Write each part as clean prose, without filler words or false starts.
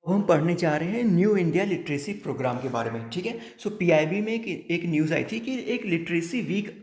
हम पढ़ने जा रहे हैं न्यू इंडिया लिटरेसी प्रोग्राम के बारे में। ठीक है, सो पीआईबी में एक न्यूज़ आई थी कि एक लिटरेसी वीक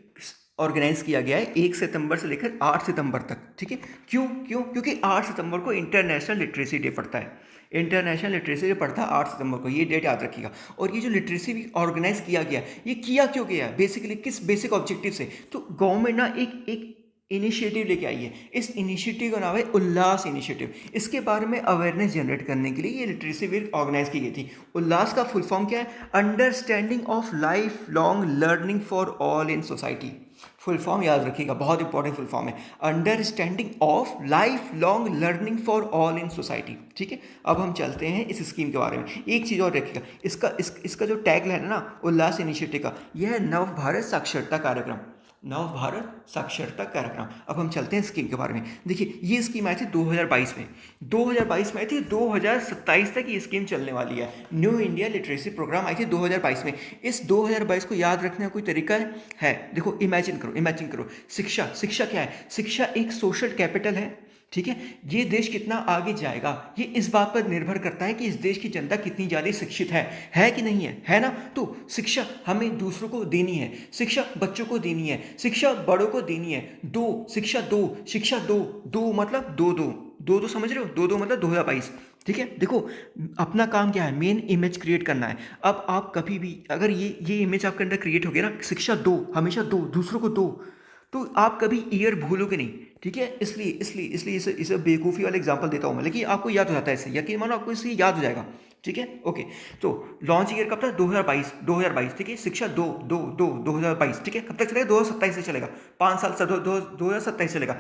ऑर्गेनाइज किया गया है 1 सितंबर से लेकर 8 सितंबर तक। ठीक है, क्यों क्यों क्योंकि 8 सितंबर को इंटरनेशनल लिटरेसी डे पड़ता है। इंटरनेशनल लिटरेसी डे पड़ता है 8 सितंबर को, ये डेट याद रखिएगा। और ये जो लिटरेसी वीक ऑर्गेनाइज किया गया, ये किया क्यों गया, बेसिकली किस बेसिक ऑब्जेक्टिव से। तो गवर्नमेंट ना एक एक इनिशिएटिव लेके आई है। इस इनिशिएटिव का नाम है उल्लास इनिशिएटिव। इसके बारे में अवेयरनेस जनरेट करने के लिए ये लिटरेसी वीक ऑर्गेनाइज की गई थी। उल्लास का फुल फॉर्म क्या है? Understanding of life long learning for all in society. Full form याद रखिएगा, बहुत इंपॉर्टेंट फुल फॉर्म है, understanding of life long learning for all in society. ठीक है, अब हम चलते हैं इस स्कीम के बारे में। एक चीज़ और रखिएगा, इसका जो टैग लाइन है ना उल्लास इनिशिएटिव का, यह है नव भारत साक्षरता कार्यक्रम। नव भारत साक्षरता कार्यक्रम। अब हम चलते हैं स्कीम के बारे में। देखिए, ये स्कीम आई थी 2022 में, 2022 में आई थी, 2027 तक ये स्कीम चलने वाली है। न्यू इंडिया लिटरेसी प्रोग्राम आई थी 2022 में। इस 2022 को याद रखने का कोई तरीका है? देखो, इमेजिन करो, शिक्षा क्या है? शिक्षा एक सोशल कैपिटल है। ठीक है, ये देश कितना आगे जाएगा ये इस बात पर निर्भर करता है कि इस देश की जनता कितनी ज़्यादा शिक्षित है कि नहीं है ना। तो शिक्षा हमें दूसरों को देनी है, शिक्षा बच्चों को देनी है, शिक्षा बड़ों को देनी है। शिक्षा दो मतलब दो समझ रहे हो? दो मतलब 2022। ठीक है, देखो, अपना काम क्या है? मेन इमेज क्रिएट करना है। अब आप कभी भी अगर ये इमेज आपके अंदर क्रिएट हो गया ना, शिक्षा दो, हमेशा दो, दूसरों को दो, तो आप कभी ईयर भूलोगे नहीं। ठीक है, इसलिए इसे बेवकूफ़ी वाला एग्जांपल देता हूँ मैं, लेकिन आपको याद हो जाता है इससे, यकीन मानो आपको इससे याद हो जाएगा। ठीक है, ओके। तो लॉन्च ईयर कब था? 2022। ठीक है, शिक्षा दो दो दो 2022। ठीक है, कब तक चलेगा? 2027 से चलेगा, 5 साल से 2027 चलेगा।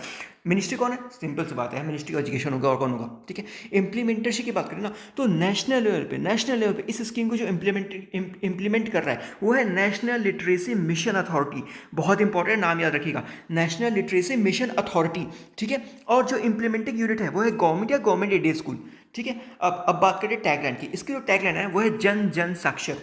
मिनिस्ट्री कौन है? सिंपल सी बात है, मिनिस्ट्री ऑफ एजुकेशन होगा, और कौन होगा? ठीक है, इम्प्लीमेंटेशन की बात करें ना, तो नेशनल लेवल पे इस स्कीम को जो इम्प्लीमेंट कर रहा है वो है नेशनल लिटरेसी मिशन अथॉरिटी। बहुत इंपॉर्टेंट नाम याद रखिएगा, नेशनल लिटरेसी मिशन अथॉरिटी। ठीक है, और जो इम्प्लीमेंटिंग यूनिट है वो है गवर्नमेंट या गवर्नमेंट एडेड स्कूल। ठीक है, अब बात करें टैगलाइन की। इसकी जो टैगलाइन है वो है जन जन साक्षर,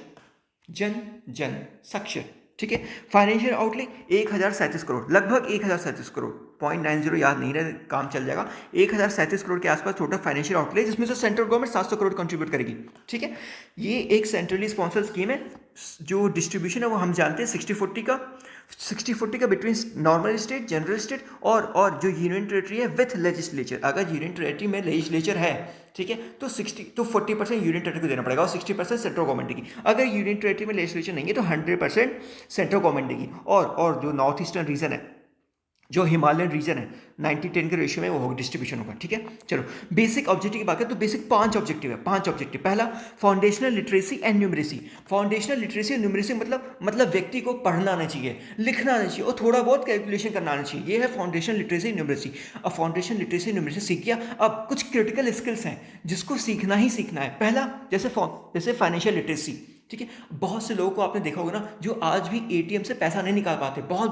जन जन साक्षर। ठीक है, फाइनेंशियल आउटले 1037 करोड़, लगभग 1037 करोड़, 0.90 याद नहीं रहे, काम चल जाएगा। 1037 करोड़ के आसपास टोटल फाइनेंशियल आउटले, जिसमें से सेंट्रल गवर्नमेंट 700 करोड़ कंट्रीब्यूट करेगी। ठीक है, ये एक सेंट्रली स्पॉन्सर्ड स्कीम है। जो डिस्ट्रीब्यूशन है वो हम जानते हैं 60-40 का between normal state, general state और जो यूनियन टेरेटरी है विथ लेजिस्लेचर। अगर यूनियन टेरेटरी में लेजिस्लेचर है, ठीक है, तो 40% यूनियन टेरेटरी को देना पड़ेगा और 60% सेंट्रल गवर्नमेंट देगी। अगर यूनियन टेरेटरी में लेजिस्लेचर नहीं है तो 100% सेंट्रल गवर्नमेंट देगी। और जो नॉर्थ ईस्टर्न रीजन है, जो हिमालयन रीजन है, 90-10 के रेशियो में वो होगा, डिस्ट्रीब्यूशन होगा। ठीक है, चलो बेसिक ऑब्जेक्टिव की बात करें तो बेसिक 5 ऑब्जेक्टिव है, 5 ऑब्जेक्टिव। पहला, foundational literacy and numeracy. Foundational literacy और न्यूमरेसी मतलब व्यक्ति को पढ़ना आना चाहिए, लिखना आना चाहिए और थोड़ा बहुत कैलकुलेशन करना आना चाहिए। ये है फाउंडेशनल लिटरेसी न्यूमरेसी। अब फाउंडेशन लिटरेसी न्यूमरेसी सीख गया, अब कुछ क्रिटिकल स्किल्स हैं जिसको सीखना ही सीखना है। पहला, जैसे फाइनेंशियल लिटरेसी। ठीक है, बहुत से लोगों को आपने देखा होगा ना जो आज भी एटीएम से पैसा नहीं निकाल पाते, बहुत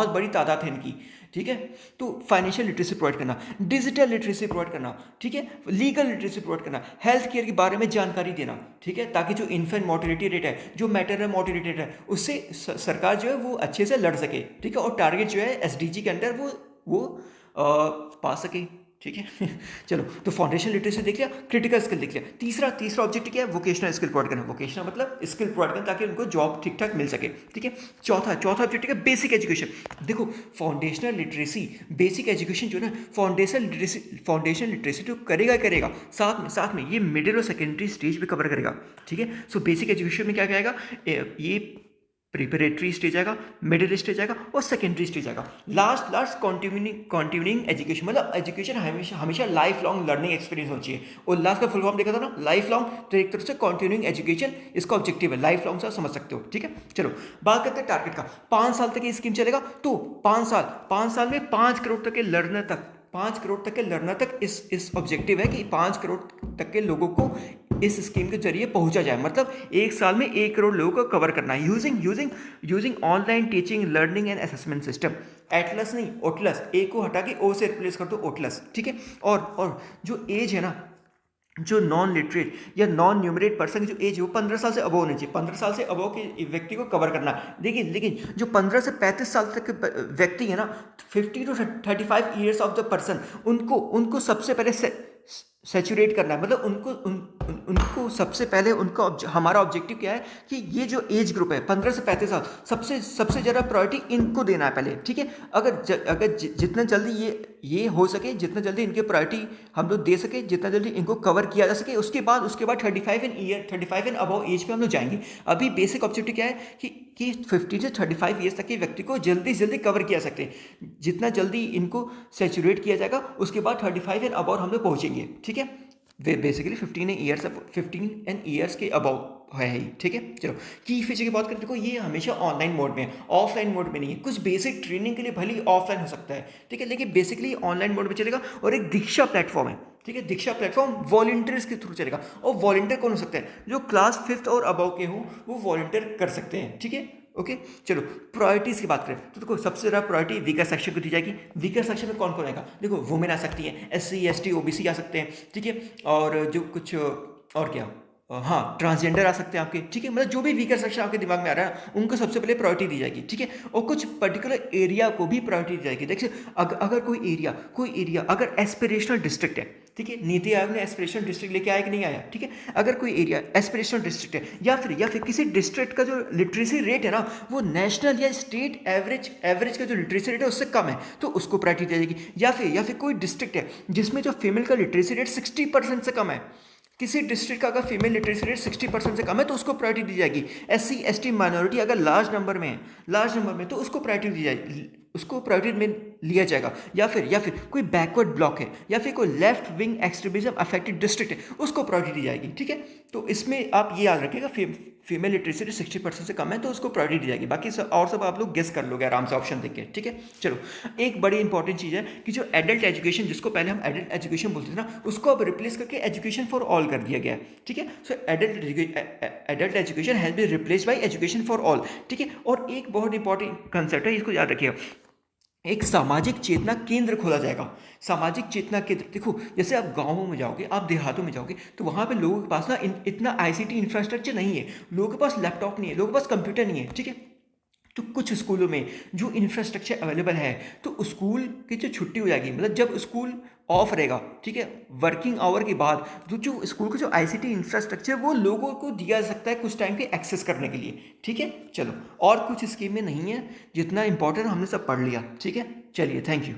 बड़ी तादाद है इनकी। ठीक है, तो फाइनेंशियल लिटरेसी प्रोवाइड करना, डिजिटल लिटरेसी प्रोवाइड करना, ठीक है, लीगल लिटरेसी प्रोवाइड करना, हेल्थ केयर के बारे में जानकारी देना। ठीक है, ताकि जो इन्फेंट मोर्टेलिटी रेट है, जो मैटरनल मोर्टेलिटी रेट है, उससे सरकार जो है वो अच्छे से लड़ सके। ठीक है, और टारगेट जो है एसडीजी के अंदर वो पा सके। ठीक है चलो, तो फाउंडेशन लिटरेसी देख लिया, क्रिटिकल स्किल देख लिया। तीसरा ऑब्जेक्ट क्या है? वोकेशनल स्किल प्रोवाइड करना। वोकेशनल मतलब स्किल प्रोवाइड करना ताकि उनको जॉब ठीक ठाक मिल सके। ठीक है, चौथा ऑब्जेक्ट है बेसिक एजुकेशन। देखो, फाउंडेशनल लिटरेसी, बेसिक एजुकेशन जो है, फाउंडेशन लिटरेसी तो करेगा, साथ में ये मिडिल और सेकेंडरी स्टेज पे कवर करेगा। ठीक है, सो बेसिक एजुकेशन में क्या आएगा? ये प्रिपरेटरी स्टेज आएगा, मिडिल स्टेज आएगा और सेकेंडरी स्टेज आएगा। लास्ट कॉन्टिन्यूइंग एजुकेशन, मतलब एजुकेशन हमेशा लाइफ लॉन्ग लर्निंग एक्सपीरियंस होनी चाहिए। और लास्ट का फुल फॉर्म देखा था ना, लाइफ लॉन्ग, तो एक तरह से कॉन्टिन्यूइंग एजुकेशन इसका ऑब्जेक्टिव है, लाइफ लॉन्ग से समझ सकते हो। ठीक है, चलो बात करते हैं टारगेट का। 5 साल तक ये स्कीम चलेगा, तो 5 साल में 5 करोड़ तक के लर्नर तक इस ऑब्जेक्टिव है कि 5 करोड़ तक के लोगों को इस स्कीम के जरिए पहुंचा जाए। मतलब 1 साल में 1 करोड़ लोगों को कवर करना है using online teaching, learning and assessment system. Atlas नहीं, ओटलस, ए को हटा के ओ से रिप्लेस कर दो, ओटलस। ठीक है, और जो एज है ना, जो नॉन लिटरेट या नॉन न्यूमरेट पर्सन की जो एज है वो 15 साल से अबव होनी चाहिए। 15 साल से अबव के व्यक्ति को कवर करना है। लेकिन जो 15 से 35 साल तक के व्यक्ति है ना, 50 to 35 years of the person, उनको सबसे पहले सैचुरेट करना है। मतलब देखो सबसे पहले उनका हमारा ऑब्जेक्टिव क्या है कि ये जो एज ग्रुप है 15 से 35 साल, सबसे सबसे ज़्यादा प्रायोरिटी इनको देना है पहले, ठीक है। अगर जितना जल्दी ये हो सके, जितना जल्दी इनके प्रायोरिटी हम लोग दे सके, जितना जल्दी इनको कवर किया जा सके, उसके बाद 35 एंड अबव एज पे हम लोग जाएंगे। अभी बेसिक ऑब्जेक्टिव क्या है कि 15 से 35 ईयर्स तक के व्यक्ति को जल्दी से जल्दी कवर किया सकते हैं। जितना जल्दी इनको सेचुरेट किया जाएगा उसके बाद 35 एंड अबव हम लोग पहुँचेंगे, ठीक है। वे बेसिकली 15 एंड ईयर्स के अबव है ही, ठीक है। चलो की फीचर की बात करें, देखो ये हमेशा ऑनलाइन मोड में है, ऑफलाइन मोड में नहीं है। कुछ बेसिक ट्रेनिंग के लिए भले ही ऑफलाइन हो सकता है, ठीक है, लेकिन बेसिकली ऑनलाइन मोड में चलेगा। और एक दीक्षा प्लेटफॉर्म है, ठीक है, दीक्षा प्लेटफॉर्म वॉलंटियर्स के थ्रू चलेगा। और वॉलंटियर कौन हो सकते हैं? जो क्लास 5th और अबव के हों वो वॉलंटियर कर सकते हैं, ठीक है। ओके, चलो प्रायोरिटीज की बात करें तो देखो सबसे ज़्यादा प्रायोरिटी वीकर सेक्शन को दी जाएगी। वीकर सेक्शन में कौन कौन आएगा? देखो वुमेन आ सकती है, SC ST OBC आ सकते हैं, ठीक है। और जो कुछ और क्या, हाँ ट्रांसजेंडर आ सकते हैं आपके, ठीक है। मतलब जो भी वीकर सेक्शन आपके दिमाग में आ रहा है उनको सबसे पहले प्रायोरिटी दी जाएगी, ठीक है। और कुछ पर्टिकुलर एरिया को भी प्रायोरिटी दी जाएगी। देखिए अगर कोई एरिया अगर एस्पिरेशनल डिस्ट्रिक्ट है, ठीक है, नीति आयोग ने एस्पिरेशनल डिस्ट्रिक्ट लेके आया कि नहीं आया, ठीक है। अगर कोई एरिया एस्पिरेशनल डिस्ट्रिक्ट है या फिर किसी डिस्ट्रिक्ट का जो लिटरेसी रेट है ना वो नेशनल या स्टेट एवरेज का जो लिटरेसी रेट है उससे कम है तो उसको प्रायोरिटी दी जाएगी। या फिर कोई डिस्ट्रिक्ट है जिसमें जो फीमेल का लिटरेसी रेट 60% से कम है, किसी डिस्ट्रिक्ट का अगर फीमेल लिटरेसी रेट 60% से कम है तो उसको प्रायोरिटी दी जाएगी। SC ST माइनॉरिटी अगर लार्ज नंबर में तो उसको प्रायोरिटी दी जाएगी, उसको प्रायोरिटी में लिया जाएगा। या फिर कोई बैकवर्ड ब्लॉक है या फिर कोई left wing extremism affected district है उसको प्रायोरिटी दी जाएगी, ठीक है। तो इसमें आप ये याद रखिएगा फीमेल लिटरेसी रेट 60% से कम है तो उसको प्रायोरिटी दी जाएगी। बाकी सब आप लोग गेस कर लोगे आराम से ऑप्शन देख के, ठीक है। चलो एक बड़ी इंपॉर्टेंट चीज़ है कि जो एडल्ट एजुकेशन, जिसको पहले हम एडल्ट एजुकेशन बोलते थे ना, उसको अब रिप्लेस करके एजुकेशन फॉर ऑल कर दिया गया है, ठीक है। So adult education has been replaced by education for all, ठीक है। और एक बहुत इंपॉर्टेंट कंसेप्ट है, इसको याद रखिएगा, एक सामाजिक चेतना केंद्र खोला जाएगा। सामाजिक चेतना केंद्र, देखो जैसे आप गांवों में जाओगे, आप देहातों में जाओगे तो वहाँ पे लोगों के पास ना इतना ICT इंफ्रास्ट्रक्चर नहीं है, लोगों के पास लैपटॉप नहीं है, लोगों के पास कंप्यूटर नहीं है, ठीक है। तो कुछ स्कूलों में जो इंफ्रास्ट्रक्चर अवेलेबल है तो स्कूल की जो छुट्टी हो जाएगी, मतलब जब स्कूल ऑफ रहेगा, ठीक है, वर्किंग आवर के बाद, तो जो स्कूल का जो ICT इंफ्रास्ट्रक्चर वो लोगों को दिया जा सकता है कुछ टाइम के एक्सेस करने के लिए, ठीक है। चलो और कुछ स्कीमें नहीं है, जितना इंपॉर्टेंट हमने सब पढ़ लिया, ठीक है। चलिए थैंक यू।